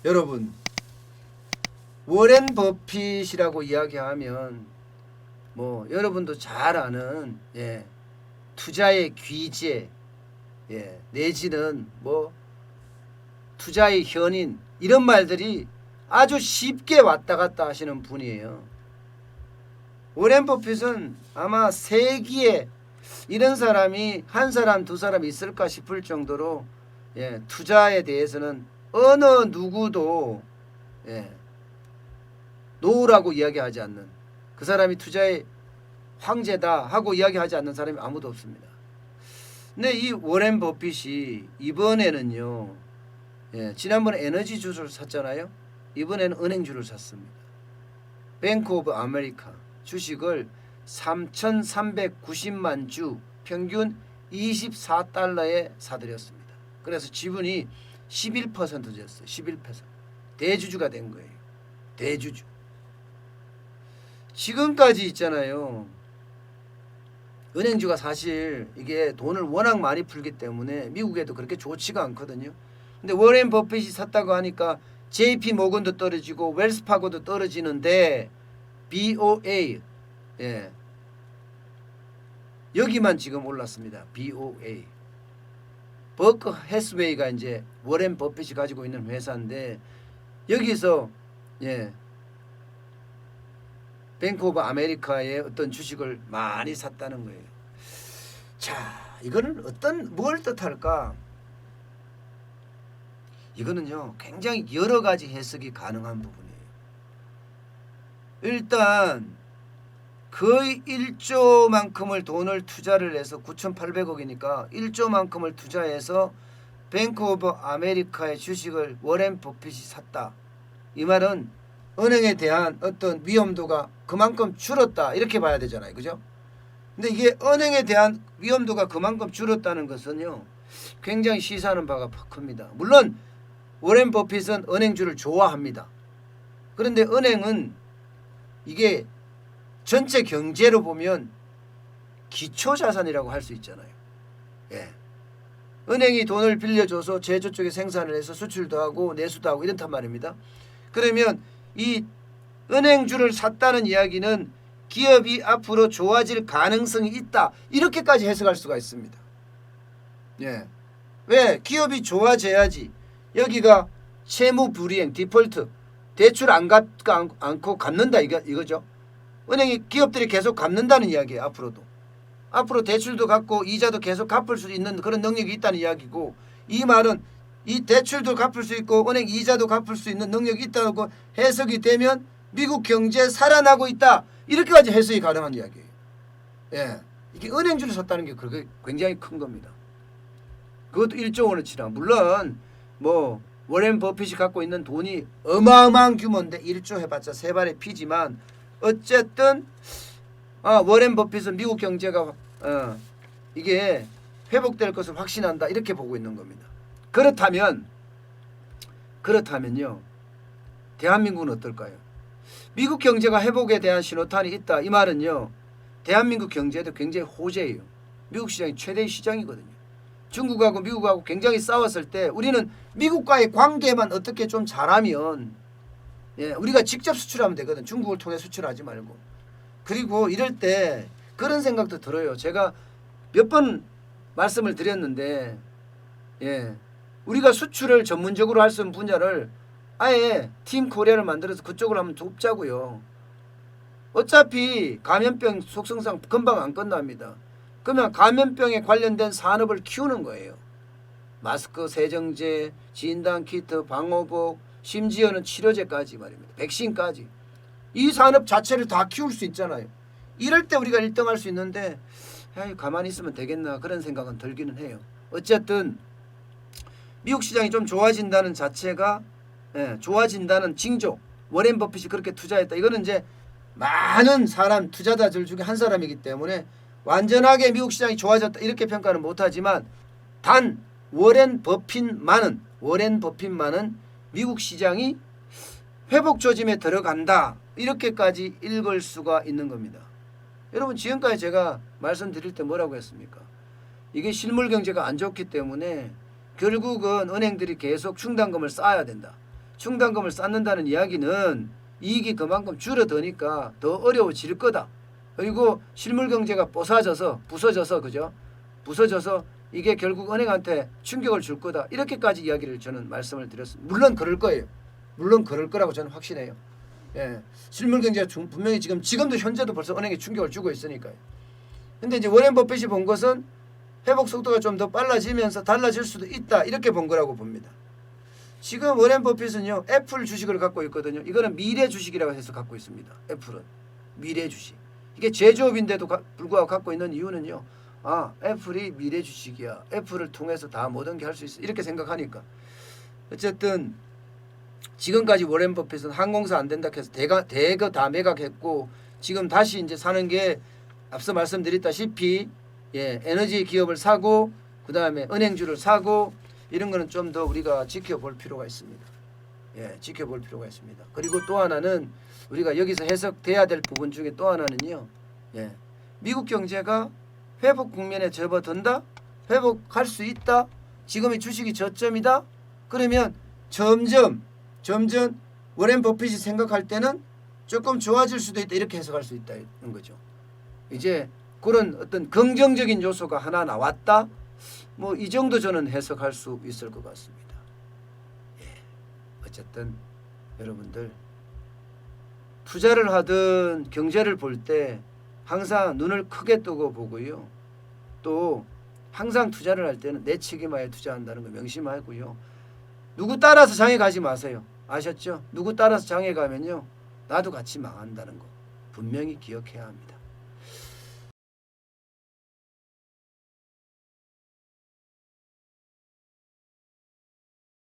여러분, 워렌 버핏이라고 이야기하면 뭐 여러분도 잘 아는 투자의 귀재, 내지는 뭐 투자의 현인, 이런 말들이 아주 쉽게 왔다 갔다 하시는 분이에요. 워렌 버핏은 아마 세기에 이런 사람이 한 사람 두 사람 있을까 싶을 정도로 투자에 대해서는 어느 누구도 노라고 이야기하지 않는, 그 사람이 투자의 황제다 하고 이야기하지 않는 사람이 아무도 없습니다. 근데 이 워렌 버핏이 이번에는요, 지난번에 에너지주를 샀잖아요. 이번에는 은행주를 샀습니다. 뱅크 오브 아메리카 주식을 3,390만 주 평균 24달러에 사들였습니다. 그래서 지분이 11%였어요. 11%. 대주주가 된 거예요. 대주주. 지금까지 있잖아요. 은행주가 사실 이게 돈을 워낙 많이 풀기 때문에 미국에도 그렇게 좋지가 않거든요. 근데 워렌 버핏이 샀다고 하니까 JP 모건도 떨어지고 웰스파고도 떨어지는데 BOA 여기만 지금 올랐습니다. BOA 버크 해스웨이가 이제 워렌 버핏이 가지고 있는 회사인데 여기서 뱅크 오브 아메리카의 어떤 주식을 많이 샀다는 거예요. 자, 이거는 뭘 뜻할까? 이거는요, 굉장히 여러 가지 해석이 가능한 부분이에요. 일단 거의 1조만큼을 돈을 투자를 해서 9,800억이니까 1조만큼을 투자해서 뱅크 오브 아메리카의 주식을 워렌 버핏이 샀다. 이 말은 은행에 대한 어떤 위험도가 그만큼 줄었다, 이렇게 봐야 되잖아요. 그죠? 근데 이게 은행에 대한 위험도가 그만큼 줄었다는 것은요, 굉장히 시사하는 바가 큽니다. 물론 워렌 버핏은 은행주를 좋아합니다. 그런데 은행은 이게 전체 경제로 보면 기초자산이라고 할 수 있잖아요. 은행이 돈을 빌려줘서 제조 쪽에 생산을 해서 수출도 하고 내수도 하고 이렇단 말입니다. 그러면 이 은행주를 샀다는 이야기는 기업이 앞으로 좋아질 가능성이 있다, 이렇게까지 해석할 수가 있습니다. 왜? 기업이 좋아져야지 여기가 채무 불이행, 디폴트, 대출 안 않고 갚는다, 이거죠. 은행이 기업들이 계속 갚는다는 이야기예요. 앞으로 대출도 갚고 이자도 계속 갚을 수 있는 그런 능력이 있다는 이야기고, 이 말은 이 대출도 갚을 수 있고 은행 이자도 갚을 수 있는 능력이 있다고 해석이 되면 미국 경제 살아나고 있다, 이렇게까지 해석이 가능한 이야기예요. 이게 은행주를 샀다는 게 그렇게 굉장히 큰 겁니다. 그것도 1조 원어치라. 물론 뭐 워렌 버핏이 갖고 있는 돈이 어마어마한 규모인데 1조 해봤자 세 발의 피지만, 어쨌든 워렌 버핏은 미국 경제가 이게 회복될 것을 확신한다, 이렇게 보고 있는 겁니다. 그렇다면요, 대한민국은 어떨까요? 미국 경제가 회복에 대한 신호탄이 있다, 이 말은요, 대한민국 경제도 굉장히 호재예요. 미국 시장이 최대의 시장이거든요. 중국하고 미국하고 굉장히 싸웠을 때 우리는 미국과의 관계만 어떻게 좀 잘하면 우리가 직접 수출하면 되거든. 중국을 통해 수출하지 말고. 그리고 이럴 때 그런 생각도 들어요. 제가 몇 번 말씀을 드렸는데 우리가 수출을 전문적으로 할 수 있는 분야를 아예 팀 코리아를 만들어서 그쪽으로 한번 좁자고요. 어차피 감염병 속성상 금방 안 끝납니다. 그러면 감염병에 관련된 산업을 키우는 거예요. 마스크, 세정제, 진단키트, 방호복, 심지어는 치료제까지 말입니다. 백신까지. 이 산업 자체를 다 키울 수 있잖아요. 이럴 때 우리가 1등할 수 있는데 가만히 있으면 되겠나, 그런 생각은 들기는 해요. 어쨌든 미국 시장이 좀 좋아진다는 자체가 좋아진다는 징조. 워렌 버핏이 그렇게 투자했다. 이거는 이제 많은 사람 투자자들 중에 한 사람이기 때문에 완전하게 미국 시장이 좋아졌다, 이렇게 평가는 못하지만 단 워렌 버핏만은 미국 시장이 회복 조짐에 들어간다, 이렇게까지 읽을 수가 있는 겁니다. 여러분, 지금까지 제가 말씀드릴 때 뭐라고 했습니까? 이게 실물 경제가 안 좋기 때문에 결국은 은행들이 계속 충당금을 쌓아야 된다. 충당금을 쌓는다는 이야기는 이익이 그만큼 줄어드니까 더 어려워질 거다. 그리고 실물 경제가 부서져서 그죠? 부서져서 이게 결국 은행한테 충격을 줄 거다. 이렇게까지 이야기를 저는 말씀을 드렸습니다. 물론 그럴 거예요. 물론 그럴 거라고 저는 확신해요. 예. 실물 경제가 분명히 지금도 현재도 벌써 은행에 충격을 주고 있으니까요. 근데 이제 워렌 버핏이 본 것은 회복 속도가 좀 더 빨라지면서 달라질 수도 있다. 이렇게 본 거라고 봅니다. 지금 워렌 버핏은요. 애플 주식을 갖고 있거든요. 이거는 미래 주식이라고 해서 갖고 있습니다. 애플은 미래 주식. 이게 제조업인데도 불구하고 갖고 있는 이유는요. 아, 애플이 미래 주식이야. 애플을 통해서 다 모든 게 할 수 있어. 이렇게 생각하니까. 어쨌든 지금까지 워렌 버핏은 항공사 안 된다 해서 대거 다 매각했고 지금 다시 이제 사는 게 앞서 말씀드렸다시피 에너지 기업을 사고 그다음에 은행주를 사고 이런 거는 좀 더 우리가 지켜볼 필요가 있습니다. 지켜볼 필요가 있습니다. 그리고 또 하나는 우리가 여기서 해석돼야 될 부분 중에 또 하나는요. 미국 경제가 회복 국면에 접어든다? 회복할 수 있다? 지금의 주식이 저점이다? 그러면 점점 워렌 버핏이 생각할 때는 조금 좋아질 수도 있다. 이렇게 해석할 수 있다는 거죠. 이제 그런 어떤 긍정적인 요소가 하나 나왔다. 뭐 이 정도 저는 해석할 수 있을 것 같습니다. 어쨌든 여러분들 투자를 하든 경제를 볼 때 항상 눈을 크게 뜨고 보고요. 또 항상 투자를 할 때는 내 책임하에 투자한다는 거 명심하고요. 누구 따라서 장에 가지 마세요. 아셨죠? 누구 따라서 장에 가면요. 나도 같이 망한다는 거 분명히 기억해야 합니다.